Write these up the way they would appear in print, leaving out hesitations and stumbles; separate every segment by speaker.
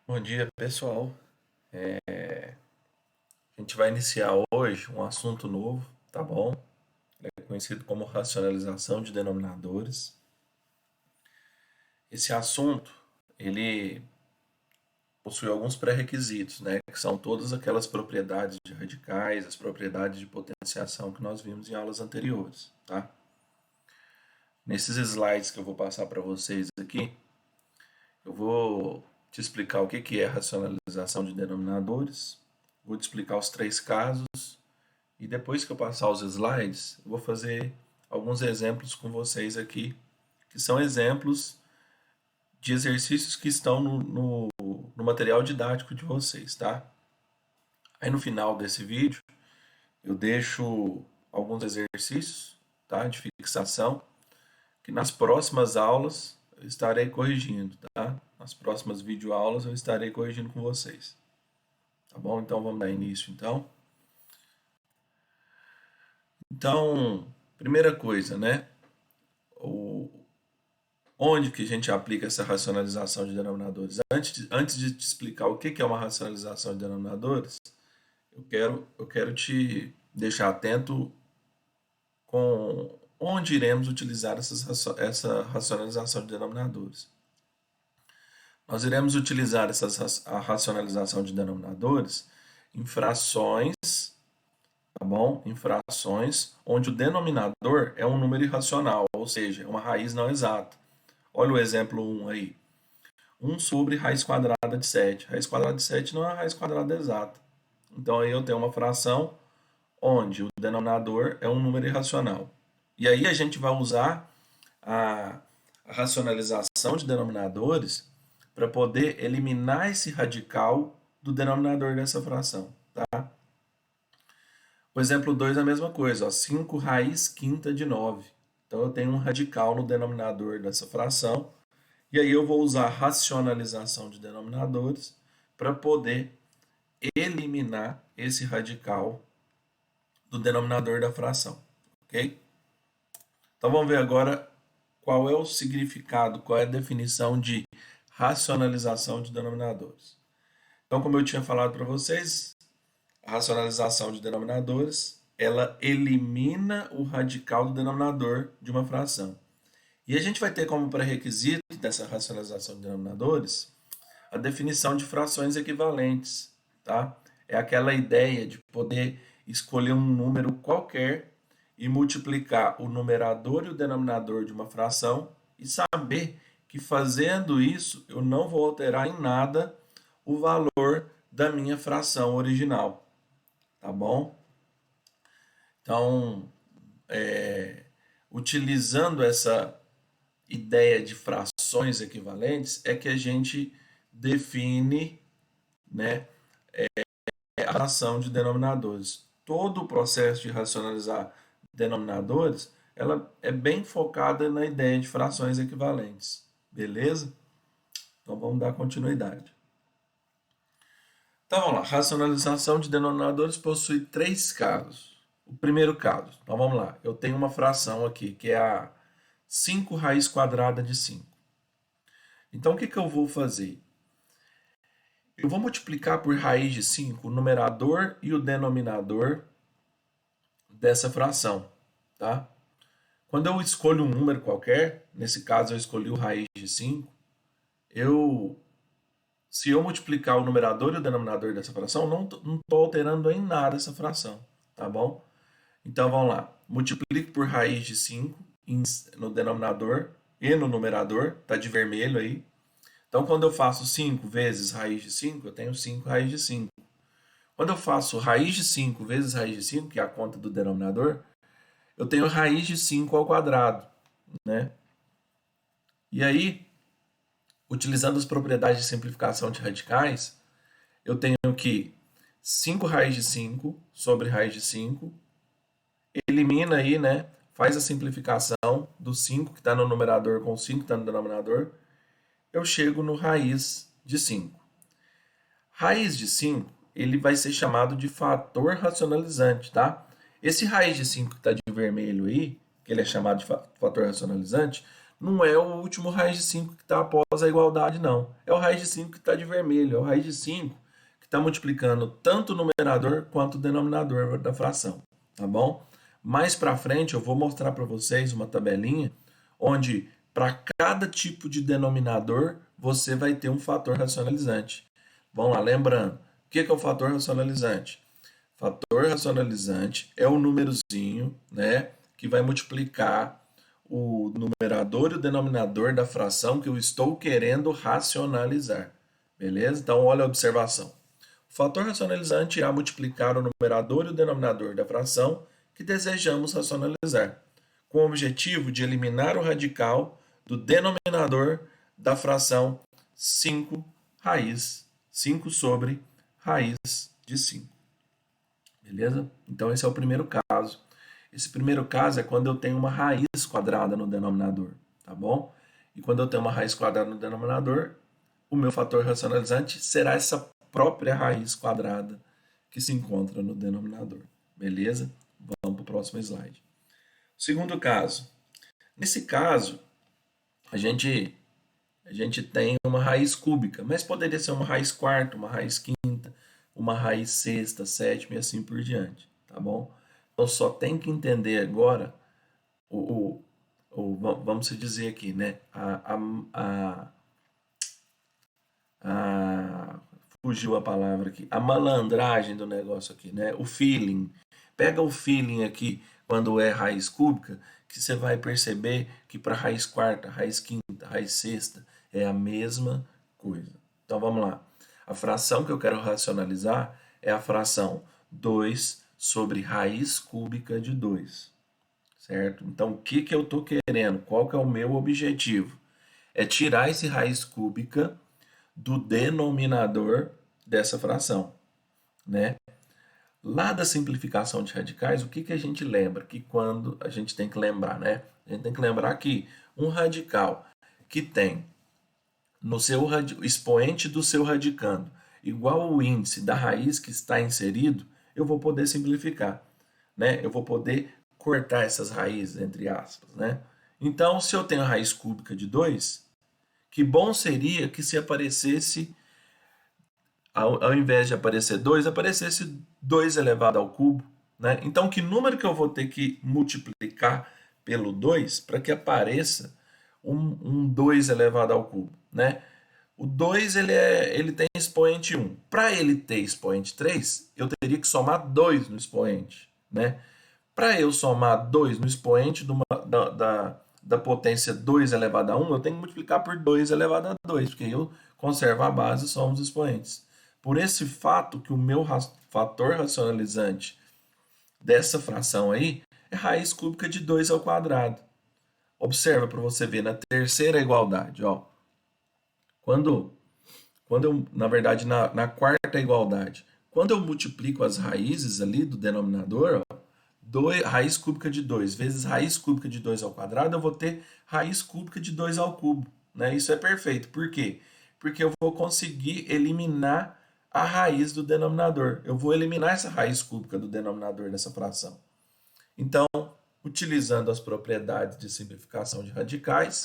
Speaker 1: Bom dia, pessoal. A gente vai iniciar hoje um assunto novo, tá bom? É conhecido como racionalização de denominadores. Esse assunto, ele possui alguns pré-requisitos, né? Que são todas aquelas propriedades de radicais, as propriedades de potenciação que nós vimos em aulas anteriores, tá? Nesses slides que eu vou passar para vocês aqui, eu vou te explicar o que é racionalização de denominadores, vou te explicar os três casos. E depois que eu passar os slides, eu vou fazer alguns exemplos com vocês aqui, que são exemplos de exercícios que estão no material didático de vocês, tá? Aí no final desse vídeo, eu deixo alguns exercícios, tá? De fixação, que nas próximas aulas eu estarei corrigindo, tá? Nas próximas videoaulas eu estarei corrigindo com vocês. Tá bom? Então vamos dar início, então. Então, primeira coisa, né? O, Onde que a gente aplica essa racionalização de denominadores? Antes de te explicar o que é uma racionalização de denominadores, eu quero te deixar atento com onde iremos utilizar essa racionalização de denominadores. Nós iremos utilizar a racionalização de denominadores em frações, tá bom? Em frações onde o denominador é um número irracional, ou seja, é uma raiz não exata. Olha o exemplo 1 aí. 1 sobre raiz quadrada de 7. Raiz quadrada de 7 não é uma raiz quadrada exata. Então aí eu tenho uma fração onde o denominador é um número irracional. E aí a gente vai usar a, a racionalização de denominadores para poder eliminar esse radical do denominador dessa fração. Tá? O exemplo 2 é a mesma coisa, ó, 5 raiz quinta de 9. Então eu tenho um radical no denominador dessa fração. E aí eu vou usar a racionalização de denominadores para poder eliminar esse radical do denominador da fração, ok? Então vamos ver agora qual é o significado, qual é a definição de racionalização de denominadores. Então, como eu tinha falado para vocês, a racionalização de denominadores, ela elimina o radical do denominador de uma fração. E a gente vai ter como pré-requisito dessa racionalização de denominadores a definição de frações equivalentes, tá? É aquela ideia de poder escolher um número qualquer e multiplicar o numerador e o denominador de uma fração e saber que fazendo isso eu não vou alterar em nada o valor da minha fração original, tá bom? Então, utilizando essa ideia de frações equivalentes é que a gente define, né, a fração de denominadores. Todo o processo de racionalizar denominadores, ela é bem focada na ideia de frações equivalentes. Beleza? Então vamos dar continuidade. Então vamos lá. Racionalização de denominadores possui três casos. O primeiro caso, então vamos lá. Eu tenho uma fração aqui, que é a 5 raiz quadrada de 5. Então o que eu vou fazer? Eu vou multiplicar por raiz de 5 o numerador e o denominador dessa fração, tá? Quando eu escolho um número qualquer, nesse caso eu escolhi o raiz de 5, eu, se eu multiplicar o numerador e o denominador dessa fração, não estou alterando em nada essa fração, tá bom? Então vamos lá, multiplico por raiz de 5 no denominador e no numerador, tá de vermelho aí. Então quando eu faço 5 vezes raiz de 5, eu tenho 5 raiz de 5. Quando eu faço raiz de 5 vezes raiz de 5, que é a conta do denominador, eu tenho raiz de 5 ao quadrado, né? E aí, utilizando as propriedades de simplificação de radicais, eu tenho que 5 raiz de 5 sobre raiz de 5, elimina aí, né? Faz a simplificação do 5 que está no numerador com o 5 que está no denominador, eu chego no raiz de 5. Raiz de 5, ele vai ser chamado de fator racionalizante, tá? Esse raiz de 5 que está de vermelho aí, que ele é chamado de fator racionalizante, não é o último raiz de 5 que está após a igualdade, não. É o raiz de 5 que está de vermelho, é o raiz de 5 que está multiplicando tanto o numerador quanto o denominador da fração, tá bom? Mais para frente eu vou mostrar para vocês uma tabelinha onde para cada tipo de denominador você vai ter um fator racionalizante. Vamos lá, lembrando, o que é o fator racionalizante? Fator racionalizante é o númerozinho, né, que vai multiplicar o numerador e o denominador da fração que eu estou querendo racionalizar. Beleza? Então, olha a observação. O fator racionalizante irá multiplicar o numerador e o denominador da fração que desejamos racionalizar, com o objetivo de eliminar o radical do denominador da fração 5 sobre raiz de 5. Beleza? Então, esse é o primeiro caso. Esse primeiro caso é quando eu tenho uma raiz quadrada no denominador, tá bom? E quando eu tenho uma raiz quadrada no denominador, o meu fator racionalizante será essa própria raiz quadrada que se encontra no denominador. Beleza? Vamos para o próximo slide. Segundo caso. Nesse caso, a gente tem uma raiz cúbica, mas poderia ser uma raiz quarta, uma raiz quinta, uma raiz sexta, sétima e assim por diante, tá bom? Então só tem que entender agora vamos dizer aqui, né? Fugiu a palavra aqui, a malandragem do negócio aqui, né? O feeling. Pega o feeling aqui quando é raiz cúbica, que você vai perceber que para raiz quarta, raiz quinta, raiz sexta é a mesma coisa. Então vamos lá. A fração que eu quero racionalizar é a fração 2 sobre raiz cúbica de 2. Certo? Então o que eu estou querendo? Qual que é o meu objetivo? É tirar esse raiz cúbica do denominador dessa fração, né? Lá da simplificação de radicais, o que a gente lembra? Que quando a gente tem que lembrar, né? A gente tem que lembrar que um radical que tem no seu expoente do seu radicando igual ao índice da raiz que está inserido, eu vou poder simplificar, né? Eu vou poder cortar essas raízes, entre aspas, né? Então, se eu tenho a raiz cúbica de 2, que bom seria que se aparecesse, ao invés de aparecer 2, aparecesse 2 elevado ao cubo, né? Então, que número que eu vou ter que multiplicar pelo 2 para que apareça um 2 elevado ao cubo, né? O 2 ele tem expoente 1. Para ele ter expoente 3, eu teria que somar 2 no expoente, né? Para eu somar 2 no expoente da potência 2 elevado a 1, eu tenho que multiplicar por 2 elevado a 2, porque eu conservo a base e somo os expoentes. Por esse fato que o meu fator racionalizante dessa fração aí é raiz cúbica de 2 ao quadrado. Observa para você ver na terceira igualdade, ó. Quando eu, na verdade, na quarta igualdade, quando eu multiplico as raízes ali do denominador, ó, raiz cúbica de 2 vezes raiz cúbica de 2 ao quadrado, eu vou ter raiz cúbica de 2 ao cubo, né? Isso é perfeito. Por quê? Porque eu vou conseguir eliminar a raiz do denominador. Eu vou eliminar essa raiz cúbica do denominador dessa fração. Então, utilizando as propriedades de simplificação de radicais,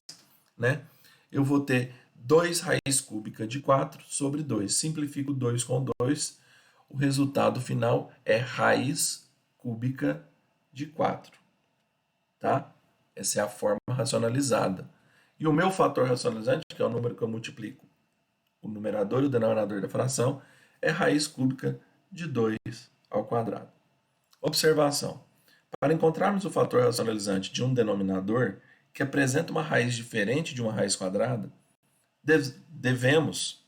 Speaker 1: né, eu vou ter 2 raiz cúbica de 4 sobre 2. Simplifico 2 com 2. O resultado final é raiz cúbica de 4. Tá? Essa é a forma racionalizada. E o meu fator racionalizante, que é o número que eu multiplico o numerador e o denominador da fração, é raiz cúbica de 2 ao quadrado. Observação. Para encontrarmos o fator racionalizante de um denominador que apresenta uma raiz diferente de uma raiz quadrada, devemos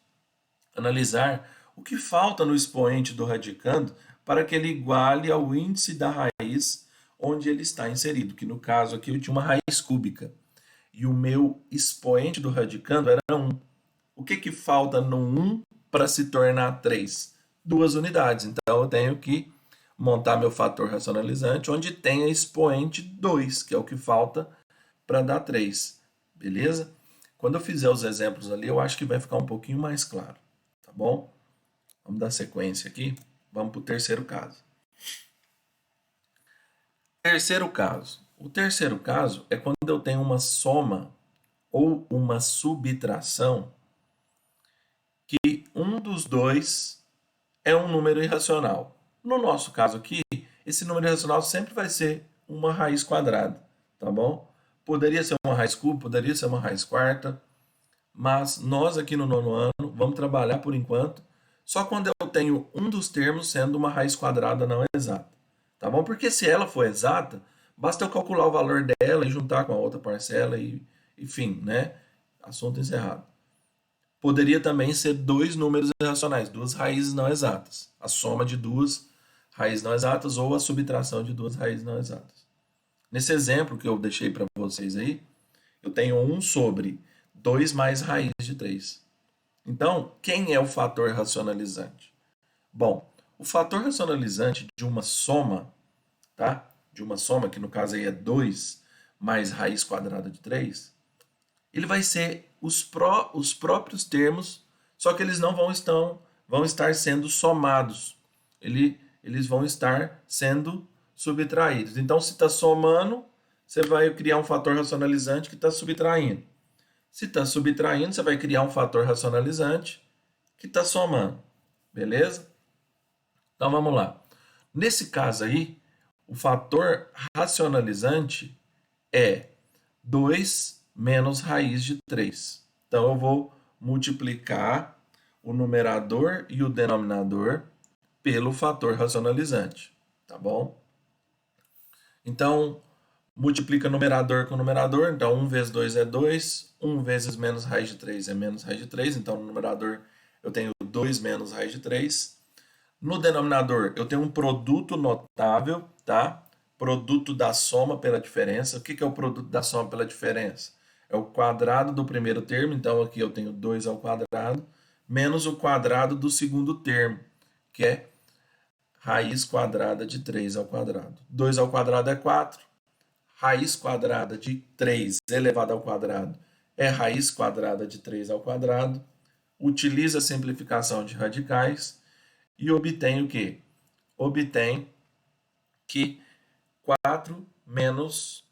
Speaker 1: analisar o que falta no expoente do radicando para que ele iguale ao índice da raiz onde ele está inserido, que no caso aqui eu tinha uma raiz cúbica e o meu expoente do radicando era 1. O que falta no 1 para se tornar 3? 2 unidades. Então eu tenho que montar meu fator racionalizante onde tem a expoente 2, que é o que falta para dar 3. Beleza? Quando eu fizer os exemplos ali, eu acho que vai ficar um pouquinho mais claro. Tá bom? Vamos dar sequência aqui. Vamos para o terceiro caso. Terceiro caso. O terceiro caso é quando eu tenho uma soma ou uma subtração que um dos dois é um número irracional. No nosso caso aqui, esse número irracional sempre vai ser uma raiz quadrada, tá bom? Poderia ser uma raiz cúbica, poderia ser uma raiz quarta, mas nós aqui no nono ano vamos trabalhar por enquanto só quando eu tenho um dos termos sendo uma raiz quadrada não exata, tá bom? Porque se ela for exata, basta eu calcular o valor dela e juntar com a outra parcela e, enfim, né? Assunto encerrado. Poderia também ser dois números irracionais, duas raízes não exatas, a soma de duas raízes não exatas ou a subtração de duas raízes não exatas. Nesse exemplo que eu deixei para vocês aí, eu tenho 1 sobre 2 mais raiz de 3. Então, quem é o fator racionalizante? Bom, o fator racionalizante de uma soma, tá? De uma soma, que no caso aí é 2 mais raiz quadrada de 3, ele vai ser os próprios termos, só que eles não vão estar sendo somados. Eles vão estar sendo subtraídos. Então, se está somando, você vai criar um fator racionalizante que está subtraindo. Se está subtraindo, você vai criar um fator racionalizante que está somando. Beleza? Então vamos lá. Nesse caso aí, o fator racionalizante é 2 menos raiz de 3. Então eu vou multiplicar o numerador e o denominador pelo fator racionalizante, tá bom? Então, multiplica numerador com numerador, então 1 vezes 2 é 2, 1 vezes menos raiz de 3 é menos raiz de 3, então no numerador eu tenho 2 menos raiz de 3. No denominador eu tenho um produto notável, tá? Produto da soma pela diferença. O que é o produto da soma pela diferença? É o quadrado do primeiro termo, então aqui eu tenho 2 ao quadrado, menos o quadrado do segundo termo, que é raiz quadrada de 3 ao quadrado. 2 ao quadrado é 4, raiz quadrada de 3 elevado ao quadrado é raiz quadrada de 3 ao quadrado. Utiliza a simplificação de radicais e obtém o quê? Obtém que 4 menos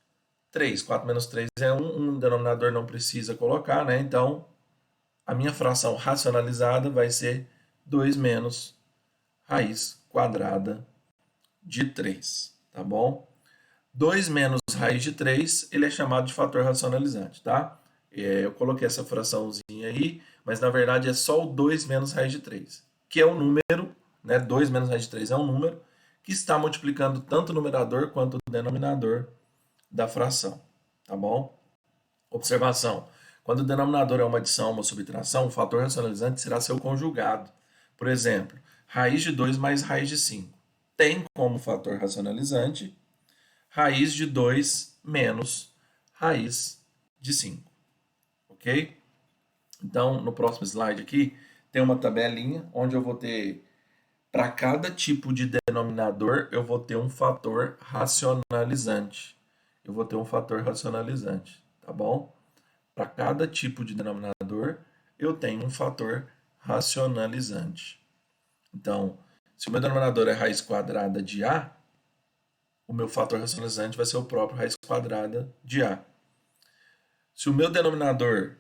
Speaker 1: 3. 4 menos 3 é 1, um denominador não precisa colocar, né? Então, a minha fração racionalizada vai ser 2 menos raiz quadrada de 3, tá bom? 2 menos raiz de 3, ele é chamado de fator racionalizante, tá? Eu coloquei essa fraçãozinha aí, mas na verdade é só o 2 menos raiz de 3, que é o número, né? 2 menos raiz de 3 é um número que está multiplicando tanto o numerador quanto o denominador da fração, tá bom? Observação: quando o denominador é uma adição, uma subtração, o fator racionalizante será seu conjugado. Por exemplo, raiz de 2 mais raiz de 5 tem como fator racionalizante raiz de 2 menos raiz de 5, ok? Então, no próximo slide aqui, tem uma tabelinha onde eu vou ter, para cada tipo de denominador, eu vou ter um fator racionalizante. Eu vou ter um fator racionalizante, tá bom? Para cada tipo de denominador, eu tenho um fator racionalizante. Então, se o meu denominador é raiz quadrada de A, o meu fator racionalizante vai ser o próprio raiz quadrada de A. Se o meu denominador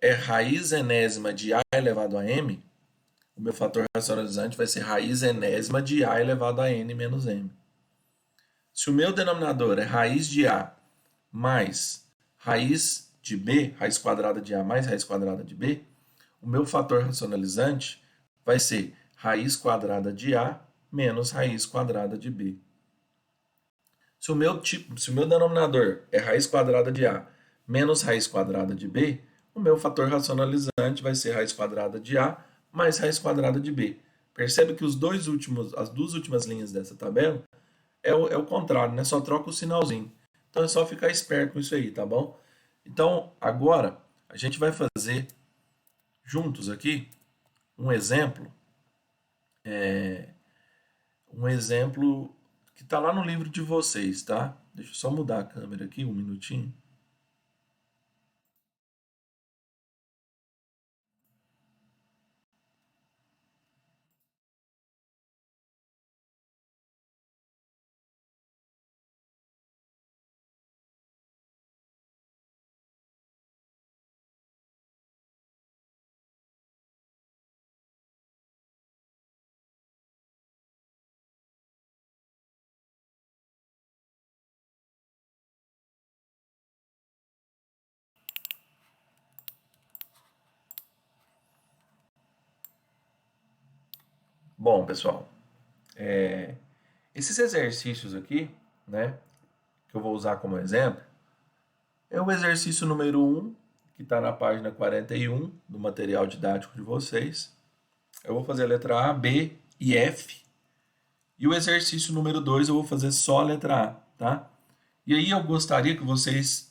Speaker 1: é raiz enésima de A elevado a M, o meu fator racionalizante vai ser raiz enésima de A elevado a N menos M. Se o meu denominador é raiz de A mais raiz de B, raiz quadrada de A mais raiz quadrada de B, o meu fator racionalizante vai ser raiz quadrada de A menos raiz quadrada de B. Se o meu denominador é raiz quadrada de A menos raiz quadrada de B, o meu fator racionalizante vai ser raiz quadrada de A mais raiz quadrada de B. Percebe que as duas últimas linhas dessa tabela é o contrário, né? Só troca o sinalzinho. Então é só ficar esperto com isso aí, tá bom? Então agora a gente vai fazer juntos aqui um exemplo, um exemplo que está lá no livro de vocês, tá? Deixa eu só mudar a câmera aqui um minutinho. Bom, pessoal, esses exercícios aqui, né, que eu vou usar como exemplo, é o exercício número 1, que está na página 41 do material didático de vocês. Eu vou fazer a letra A, B e F. E o exercício número 2 eu vou fazer só a letra A, tá? E aí eu gostaria que vocês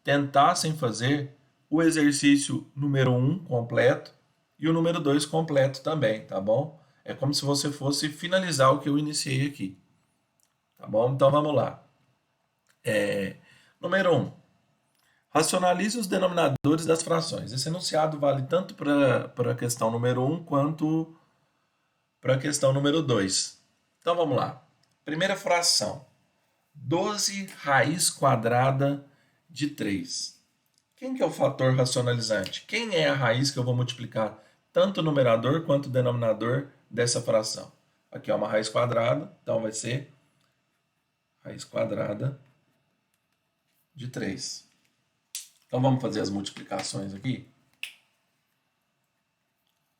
Speaker 1: tentassem fazer o exercício número 1 completo e o número 2 completo também, tá bom? É como se você fosse finalizar o que eu iniciei aqui, tá bom? Então vamos lá. Número 1. Racionalize os denominadores das frações. Esse enunciado vale tanto para a questão número 1 quanto para a questão número 2. Então vamos lá. Primeira fração. 12 raiz quadrada de 3. Quem que é o fator racionalizante? Quem é a raiz que eu vou multiplicar tanto o numerador quanto o denominador dessa fração? Aqui é uma raiz quadrada, então vai ser raiz quadrada de 3. Então vamos fazer as multiplicações aqui.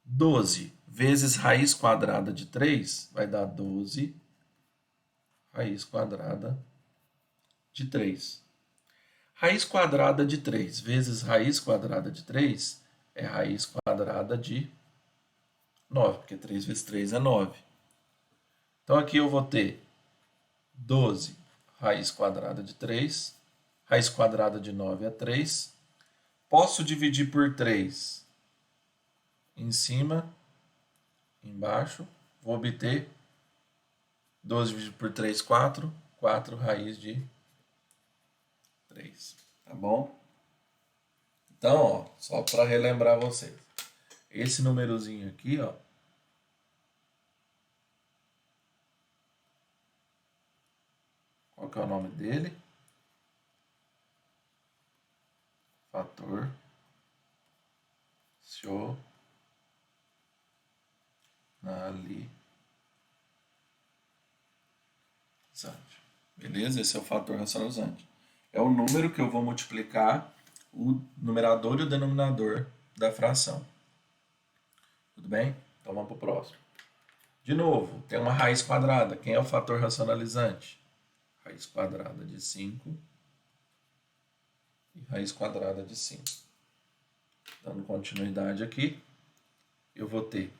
Speaker 1: 12 vezes raiz quadrada de 3 vai dar 12 raiz quadrada de 3. Raiz quadrada de 3 vezes raiz quadrada de 3 é raiz quadrada de 9, porque 3 vezes 3 é 9. Então aqui eu vou ter 12 raiz quadrada de 3, raiz quadrada de 9 é 3. Posso dividir por 3 em cima, embaixo, vou obter 12 dividido por 3, 4, 4 raiz de 3, tá bom? Então, ó, só para relembrar vocês, esse númerozinho aqui, ó, qual que é o nome dele? Fator racionalizante. Beleza? Esse é o fator racionalizante. É o número que eu vou multiplicar o numerador e o denominador da fração. Tudo bem? Então vamos para o próximo. De novo, tem uma raiz quadrada. Quem é o fator racionalizante? Raiz quadrada de 5 e raiz quadrada de 5. Dando continuidade aqui, eu vou ter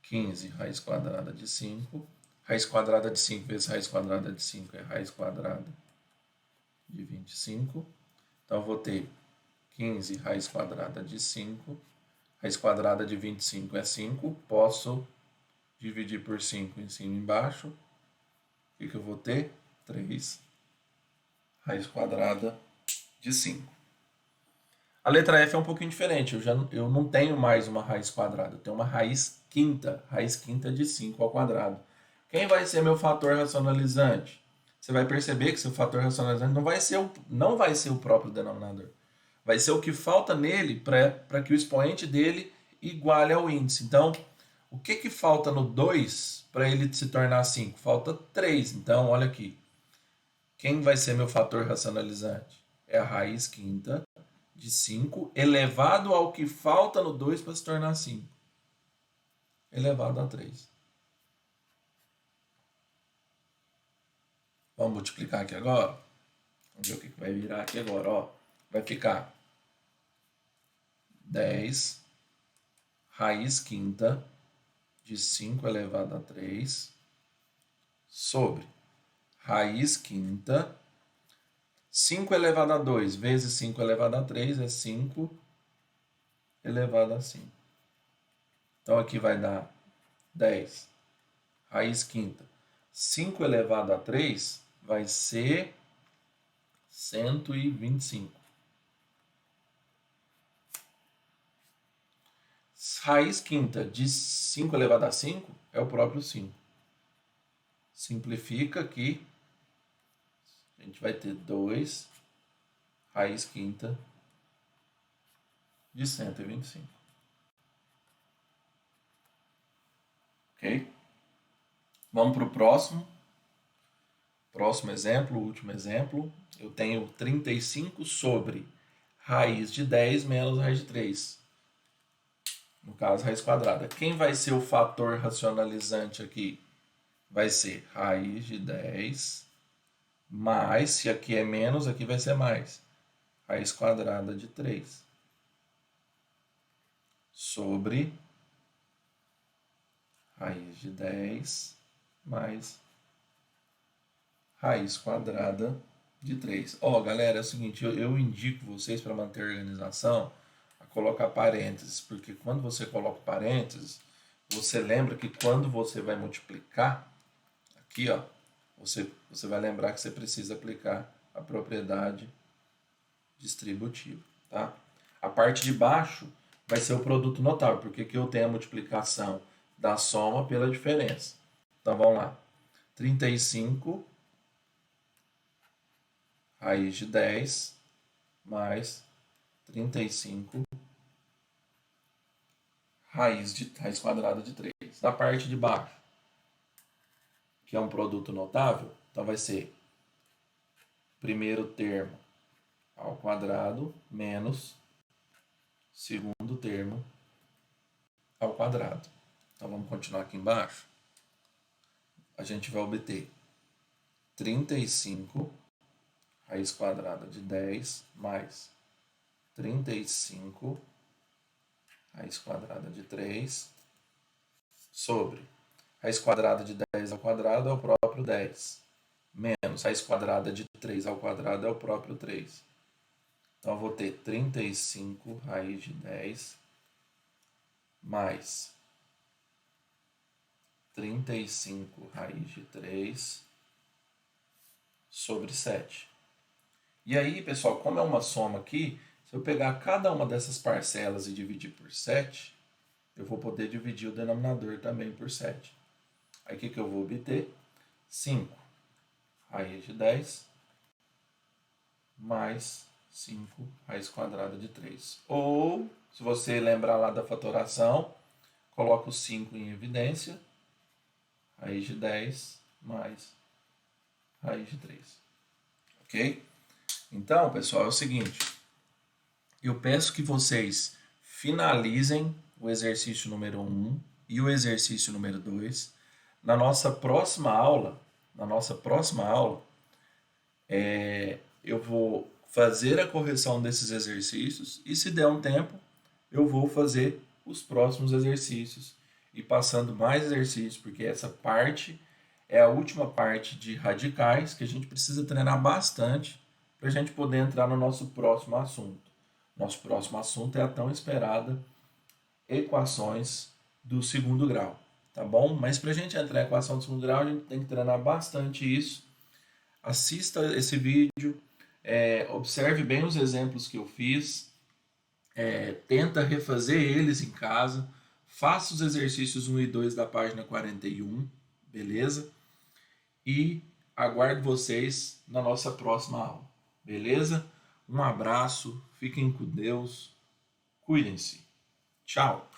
Speaker 1: 15 raiz quadrada de 5. Raiz quadrada de 5 vezes raiz quadrada de 5 é raiz quadrada de 25. Então eu vou ter 15 raiz quadrada de 5. Raiz quadrada de 25 é 5. Posso dividir por 5 em cima e embaixo. O que eu vou ter? 3 raiz quadrada de 5. A letra F é um pouquinho diferente. Eu não tenho mais uma raiz quadrada. Eu tenho uma raiz quinta. Raiz quinta de 5 ao quadrado. Quem vai ser meu fator racionalizante? Você vai perceber que seu fator racionalizante não vai ser o próprio denominador. Vai ser o que falta nele para que o expoente dele iguale ao índice. Então, o que falta no 2 para ele se tornar 5? Falta 3. Então, olha aqui. Quem vai ser meu fator racionalizante? É a raiz quinta de 5 elevado ao que falta no 2 para se tornar 5. Elevado a 3. Vamos multiplicar aqui agora? Vamos ver o que vai virar aqui agora. Ó. Vai ficar 10 raiz quinta de 5 elevado a 3 sobre raiz quinta 5 elevado a 2 vezes 5 elevado a 3 é 5 elevado a 5. Então aqui vai dar 10 raiz quinta. 5 elevado a 3 vai ser 125. Raiz quinta de 5 elevado a 5 é o próprio 5. Simplifica aqui. A gente vai ter 2 raiz quinta de 125. Ok? Vamos para o próximo. Próximo exemplo, último exemplo. Eu tenho 35 sobre raiz de 10 menos raiz de 3. No caso, raiz quadrada. Quem vai ser o fator racionalizante aqui? Vai ser raiz de 10 mais, se aqui é menos, aqui vai ser mais. Raiz quadrada de 3 sobre raiz de 10 mais raiz quadrada de 3. Ó, galera, é o seguinte, eu indico vocês para manter a organização a colocar parênteses, porque quando você coloca parênteses, você lembra que quando você vai multiplicar, aqui, ó, você vai lembrar que você precisa aplicar a propriedade distributiva, tá? A parte de baixo vai ser o produto notável, porque aqui eu tenho a multiplicação da soma pela diferença. Então vamos lá. 35 raiz de 10 mais 35 raiz quadrada de 3. Da parte de baixo, que é um produto notável, então vai ser primeiro termo ao quadrado menos segundo termo ao quadrado. Então vamos continuar aqui embaixo. A gente vai obter 35 raiz quadrada de 10 mais 35 raiz quadrada de 3 sobre raiz quadrada de 10 ao quadrado é o próprio 10, menos raiz quadrada de 3 ao quadrado é o próprio 3. Então eu vou ter 35 raiz de 10 mais 35 raiz de 3 sobre 7. E aí, pessoal, como é uma soma aqui, se eu pegar cada uma dessas parcelas e dividir por 7, eu vou poder dividir o denominador também por 7. Aí o que eu vou obter? 5 raiz de 10 mais 5 raiz quadrada de 3. Ou, se você lembrar lá da fatoração, coloca o 5 em evidência, raiz de 10 mais raiz de 3. Ok? Então, pessoal, é o seguinte. Eu peço que vocês finalizem o exercício número 1 e o exercício número 2. Na nossa próxima aula, eu vou fazer a correção desses exercícios e, se der um tempo, eu vou fazer os próximos exercícios e passando mais exercícios, porque essa parte é a última parte de radicais que a gente precisa treinar bastante para a gente poder entrar no nosso próximo assunto. Nosso próximo assunto é a tão esperada equações do segundo grau, tá bom? Mas para a gente entrar em equação do segundo grau, a gente tem que treinar bastante isso. Assista esse vídeo, observe bem os exemplos que eu fiz, tenta refazer eles em casa, faça os exercícios 1 e 2 da página 41, beleza? E aguardo vocês na nossa próxima aula, beleza? Um abraço, fiquem com Deus, cuidem-se. Tchau!